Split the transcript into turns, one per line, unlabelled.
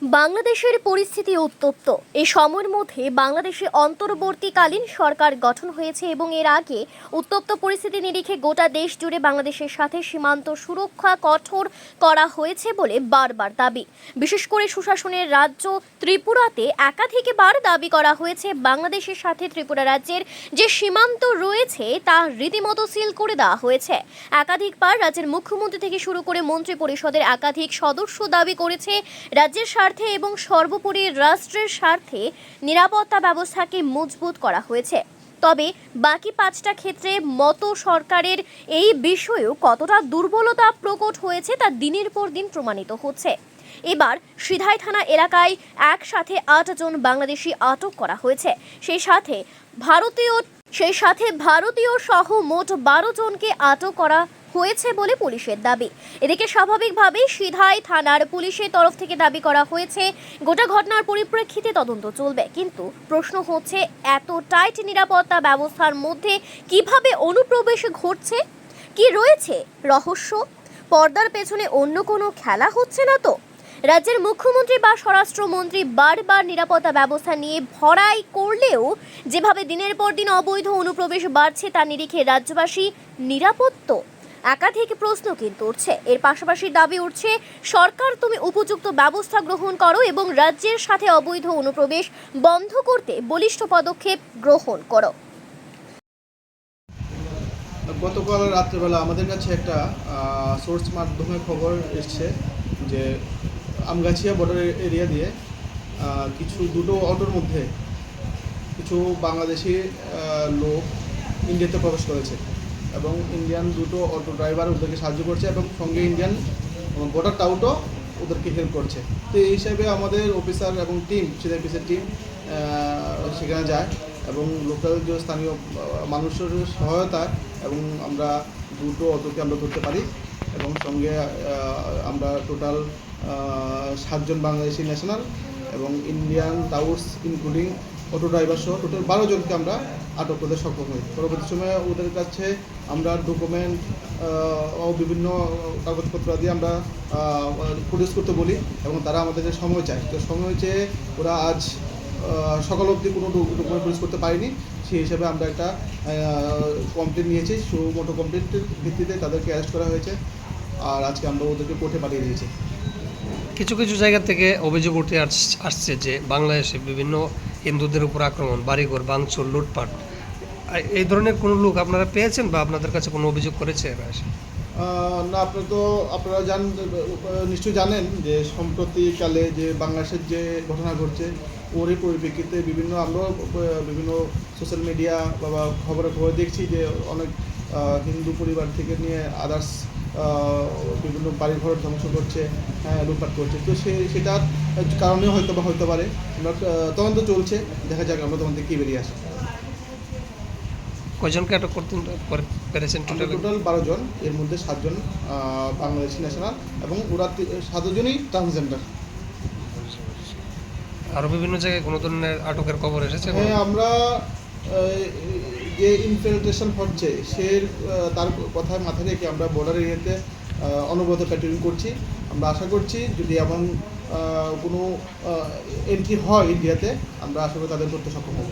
বাংলাদেশের পরিস্থিতি উত্তপ্ত। এই সময়ের মধ্যে বাংলাদেশে অন্তর্বর্তীকালীন সরকার গঠন হয়েছে এবং এর আগে উত্তপ্ত পরিস্থিতি নিরিখে গোটা দেশ জুড়ে বাংলাদেশের সাথে সীমান্ত সুরক্ষা কঠোর করা হয়েছে বলে বারবার দাবি। বিশেষ করে সুশাসনের রাজ্য ত্রিপুরাতে একাধিকবার দাবি করা হয়েছে বাংলাদেশের সাথে ত্রিপুরা রাজ্যের যে সীমান্ত রয়েছে তা রীতিমতো সিল করে দেওয়া হয়েছে। একাধিকবার রাজ্যের মুখ্যমন্ত্রী থেকে শুরু করে মন্ত্রী পরিষদের একাধিক সদস্য দাবি করেছে রাজ্যের স্বার্থে এবং সর্বোপরি রাষ্ট্রের স্বার্থে নিরাপত্তা ব্যবস্থাকে মজবুত করা হয়েছে। তবে বাকি পাঁচটা ক্ষেত্রে মতো সরকারের এই বিষয়েও কতটা দুর্বলতা প্রকট হয়েছে তা দিনের পর দিন প্রমাণিত হচ্ছে। এবার সিধাই থানা এলাকায় একসাথে ৮ জন বাংলাদেশি আটক করা হয়েছে। সেই সাথে ভারতীয় সহ মোট ১২ জনকে আটক করা হয়েছে বলে পুলিশের দাবি। এদিকে স্বাভাবিকভাবেই সিধাই থানার পুলিশের তরফ থেকে দাবি করা হয়েছে গোটা ঘটনার পরিপ্রেক্ষিতে তদন্ত চলবে, কিন্তু প্রশ্ন হচ্ছে এত টাইট নিরাপত্তা ব্যবস্থার মধ্যে কিভাবে অনুপ্রবেশ ঘটছে? কি রয়েছে রহস্য? পর্দার পেছনে অন্য কোনো খেলা হচ্ছে না তো? রাজ্যের মুখ্যমন্ত্রী বা স্বরাষ্ট্রমন্ত্রী বারবার নিরাপত্তা ব্যবস্থা নিয়ে ভরাই করলেও যেভাবে দিনের পর দিন অবৈধ অনুপ্রবেশ বাড়ছে তার নিরিখে রাজ্যবাসী নিরাপদ তো? একাধিক প্রশ্ন কিন্তু উঠছে। এর পাশাপাশি দাবি উঠছে সরকার তুমি উপযুক্ত ব্যবস্থা গ্রহণ করো এবং রাজ্যের সাথে অবৈধ অনুপ্রবেশ বন্ধ করতে বলিষ্ঠ পদক্ষেপ গ্রহণ করো।
গতকাল রাত্রেবেলা আমাদের কাছে একটা সোর্স মাধ্যমে খবর এসছে যে আমগাছিয়া বর্ডার এরিয়া দিয়ে দুটো অটোর মধ্যে কিছু বাংলাদেশি লোক ইন্ডিয়াতে প্রবেশ করেছে এবং ইন্ডিয়ান দুটো অটো ড্রাইভার ওদেরকে সাহায্য করছে এবং সঙ্গে ইন্ডিয়ান বর্ডার টাউটও ওদেরকে হেল্প করছে। তো এই হিসাবে আমাদের অফিসার এবং টিম সিআইপিসের টিম সেখানে যায় এবং লোকাল যে স্থানীয় মানুষের সহায়তা এবং আমরা দুটো অটোকে আমরা ধরতে পারি এবং সঙ্গে আমরা টোটাল 7 জন বাংলাদেশি ন্যাশনাল এবং Indian touts including auto driver সহ টোটাল 12 জনকে আমরা আটক করতে সক্ষম হই। পরবর্তী সময়ে ওদের কাছে আমরা ডকুমেন্ট ও বিভিন্ন কাগজপত্র দিয়ে আমরা প্রডিউস করতে বলি এবং তারা আমাদের সময় চায়। তো সময় চেয়ে ওরা আজ সকাল অবধি কোনো ডকুমেন্ট প্রডিউস করতে পারিনি। সেই হিসাবে আমরা একটা কমপ্লেন নিয়েছি। সুমোটো কমপ্লেন্টের ভিত্তিতে তাদেরকে অ্যারেস্ট করা হয়েছে আর আজকে আমরা ওদেরকে কোর্টে পাঠিয়ে দিয়েছি।
কিছু কিছু জায়গা থেকে অভিযোগ উঠে আসছে যে বাংলাদেশে বিভিন্ন হিন্দুদের উপর আক্রমণ, বাড়িঘর ভাঙচুর, লুটপাট, এই ধরনের কোনো লোক আপনারা পেয়েছেন বা আপনাদের কাছে কোনো অভিযোগ করেছে?
না, আপনারা নিশ্চয়ই জানেন যে সম্প্রতিকালে যে বাংলাদেশের যে ঘটনা ঘটছে ওরই পরিপ্রেক্ষিতে আমরাও বিভিন্ন সোশ্যাল মিডিয়া বা খবর দেখছি যে অনেক হিন্দু পরিবার থেকে নিয়ে আদার্স বিভিন্ন বাড়িঘর ধ্বংস করছে, লুটপাট করছে। তো সেটার কারণে হয়তো পারে। আমরা তদন্ত চলছে, দেখা যাক আমরা তদন্তে কী বেরিয়ে আসে।
কয়জনকে আটক করতে পেরেছেন? টোটাল
12 জন, এর মধ্যে 7 জন বাংলাদেশি ন্যাশনাল এবং ওরা 7 জনই ট্রান্সজেন্ডার।
আরও বিভিন্ন জায়গায় কোনো ধরনের আটকের খবর এসেছে?
হ্যাঁ, আমরা যে ইনফিল্ট্রেশন হচ্ছে তার কথা মাথায় রেখে আমরা বর্ডার এরিয়াতে অনবরত প্যাট্রোলিং করছি। আমরা আশা করছি যদি এমন কোনো এন্ট্রি হয় ইন্ডিয়াতে, আমরা আশা করি তাদের করতে সক্ষম হব।